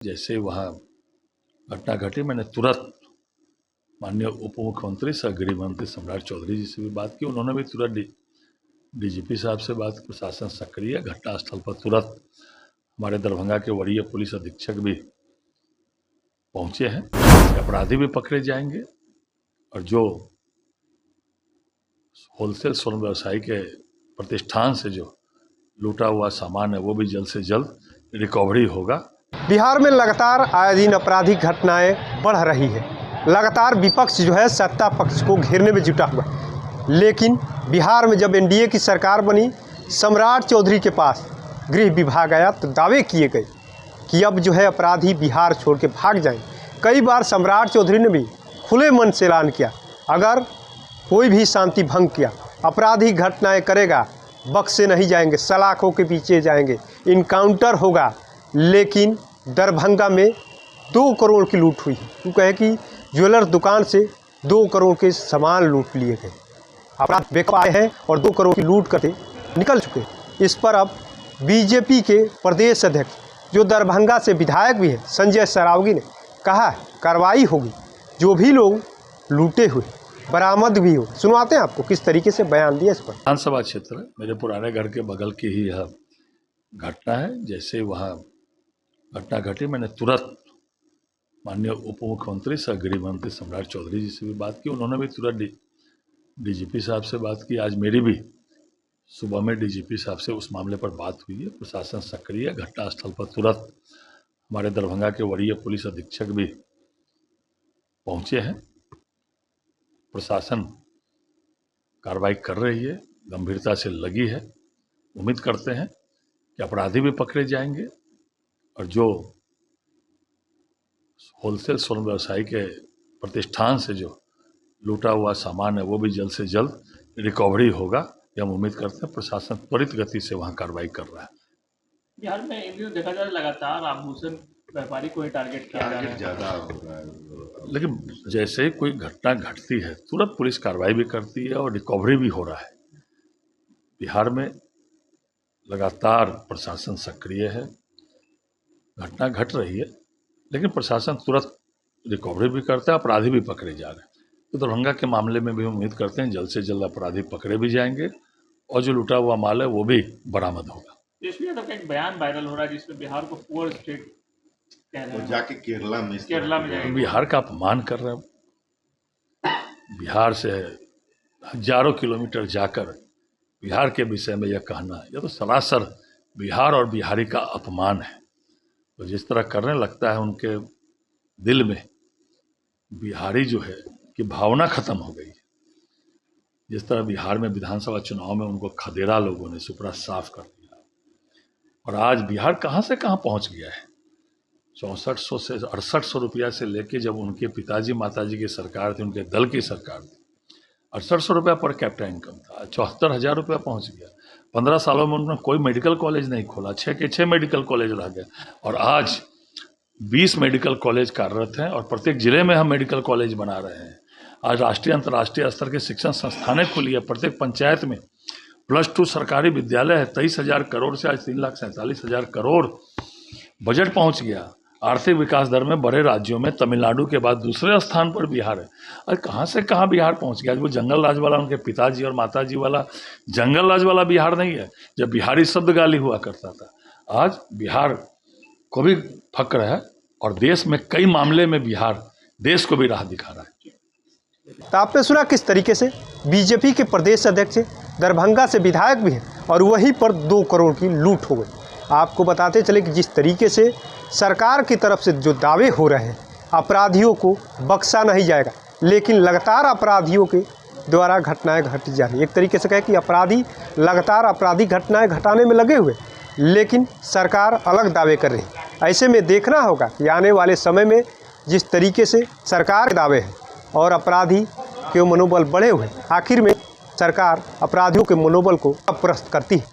जैसे वहाँ घटना घटी, मैंने तुरंत माननीय उप मुख्यमंत्री सह गृह मंत्री सम्राट चौधरी जी से भी बात की। उन्होंने भी तुरंत डीजीपी साहब से बात की। प्रशासन सक्रिय, घटनास्थल पर तुरंत हमारे दरभंगा के वरीय पुलिस अधीक्षक भी पहुंचे हैं। अपराधी भी पकड़े जाएंगे और जो होलसेल स्वर्ण व्यवसायी के प्रतिष्ठान से जो लूटा हुआ सामान है वो भी जल्द से जल्द रिकवरी होगा। बिहार में लगातार आए दिन आपराधिक घटनाएं बढ़ रही है। लगातार विपक्ष जो है सत्ता पक्ष को घेरने में जुटा हुआ है। लेकिन बिहार में जब एनडीए की सरकार बनी, सम्राट चौधरी के पास गृह विभाग आया तो दावे किए गए कि अब जो है अपराधी बिहार छोड़ के भाग जाएं। कई बार सम्राट चौधरी ने भी खुले मन से ऐलान किया, अगर कोई भी शांति भंग किया, आपराधिक घटनाएं करेगा, बख्शे नहीं जाएंगे, सलाखों के पीछे जाएंगे, इनकाउंटर होगा। लेकिन दरभंगा में 2 करोड़ की लूट हुई। वो कहे कि ज्वेलर दुकान से 2 करोड़ के सामान लूट लिए गए। अपराध बेखौफ आए हैं और 2 करोड़ की लूट करके निकल चुके। इस पर अब बीजेपी के प्रदेश अध्यक्ष जो दरभंगा से विधायक भी हैं, संजय सरावगी ने कहा कार्रवाई होगी, जो भी लोग लूटे हुए बरामद भी हो। सुनवाते हैं आपको किस तरीके से बयान दिया इस पर। विधानसभा क्षेत्र मेरे पुराने घर के बगल की ही यह घटना है। जैसे वहाँ घटना घटी, मैंने तुरंत माननीय उप मुख्यमंत्री सह गृह मंत्री सम्राट चौधरी जी से भी बात की। उन्होंने भी तुरंत डीजीपी साहब से बात की। आज मेरी भी सुबह में डीजीपी साहब से उस मामले पर बात हुई है। प्रशासन सक्रिय, घटनास्थल पर तुरंत हमारे दरभंगा के वरीय पुलिस अधीक्षक भी पहुंचे हैं। प्रशासन कार्रवाई कर रही है, गंभीरता से लगी है। उम्मीद करते हैं कि अपराधी भी पकड़े जाएंगे और जो होलसेल स्वर्ण व्यवसायी के प्रतिष्ठान से जो लूटा हुआ सामान है वो भी जल्द से जल्द रिकवरी होगा। ये हम उम्मीद करते हैं। प्रशासन त्वरित गति से वहाँ कार्रवाई कर रहा है। बिहार में इन दिनों देखा जाए लगातार आभूषण व्यापारी को ही टारगेट किया जा रहा है। लेकिन जैसे ही कोई घटना घटती है तुरंत पुलिस कार्रवाई भी करती है और रिकवरी भी हो रहा है। बिहार में लगातार प्रशासन सक्रिय है। घटना घट रही है लेकिन प्रशासन तुरंत रिकवरी भी करता है, अपराधी भी पकड़े जा रहे हैं। तो दरभंगा के मामले में भी उम्मीद करते हैं जल्द से जल्द अपराधी पकड़े भी जाएंगे और जो लूटा हुआ माल है वो भी बरामद होगा। इसलिए तो एक बयान वायरल हो रहा है जिसमें बिहार को पुअर स्टेट कह रहे हैं, जाके केरला में जाएंगे। बिहार का अपमान कर रहे हैं। बिहार से हजारों किलोमीटर जाकर बिहार के विषय में यह कहना, यह तो सरासर बिहार और बिहारी का अपमान है। तो जिस तरह करने लगता है उनके दिल में बिहारी जो है कि भावना खत्म हो गई है। जिस तरह बिहार में विधानसभा चुनाव में उनको खदेड़ा लोगों ने सुपरा साफ कर दिया और आज बिहार कहाँ से कहाँ पहुँच गया है। 6400 से 6800 रुपया से लेके जब उनके पिताजी माताजी की सरकार थी, उनके दल की सरकार थी, 6800 रुपया पर कैपिटा इनकम था। 74,000 रुपया पहुँच गया। 15 सालों में उन्होंने कोई मेडिकल कॉलेज नहीं खोला, 6 के 6 मेडिकल कॉलेज रह गए और आज 20 मेडिकल कॉलेज कार्यरत हैं और प्रत्येक जिले में हम मेडिकल कॉलेज बना रहे हैं। आज राष्ट्रीय अंतर्राष्ट्रीय स्तर के शिक्षण संस्थानें खुली है। प्रत्येक पंचायत में +2 सरकारी विद्यालय है। 23,000 करोड़ से आज 3,47,000 करोड़ बजट पहुंच गया। आर्थिक विकास दर में बड़े राज्यों में तमिलनाडु के बाद दूसरे स्थान पर बिहार है। आज कहाँ से कहाँ बिहार पहुंच गया। आज वो जंगल राज वाला उनके पिताजी और माताजी वाला जंगल राज वाला बिहार नहीं है जब बिहारी शब्द गाली हुआ करता था। आज बिहार को भी फक्र है और देश में कई मामले में बिहार देश को भी राह दिखा रहा है। तो आपने सुना किस तरीके से बीजेपी के प्रदेश अध्यक्ष दरभंगा से विधायक भी हैं और वहीं पर 2 करोड़ की लूट हो गई। आपको बताते चले कि जिस तरीके से सरकार की तरफ से जो दावे हो रहे हैं, अपराधियों को बख्शा नहीं जाएगा, लेकिन लगातार अपराधियों के द्वारा घटनाएं घटी जा रही है। एक तरीके से कहे कि अपराधी लगातार आपराधिक घटनाएं घटाने में लगे हुए, लेकिन सरकार अलग दावे कर रही है। ऐसे में देखना होगा कि आने वाले समय में जिस तरीके से सरकार के दावे हैं और अपराधी के मनोबल बढ़े हुए, आखिर में सरकार अपराधियों के मनोबल को अपरस्त करती है।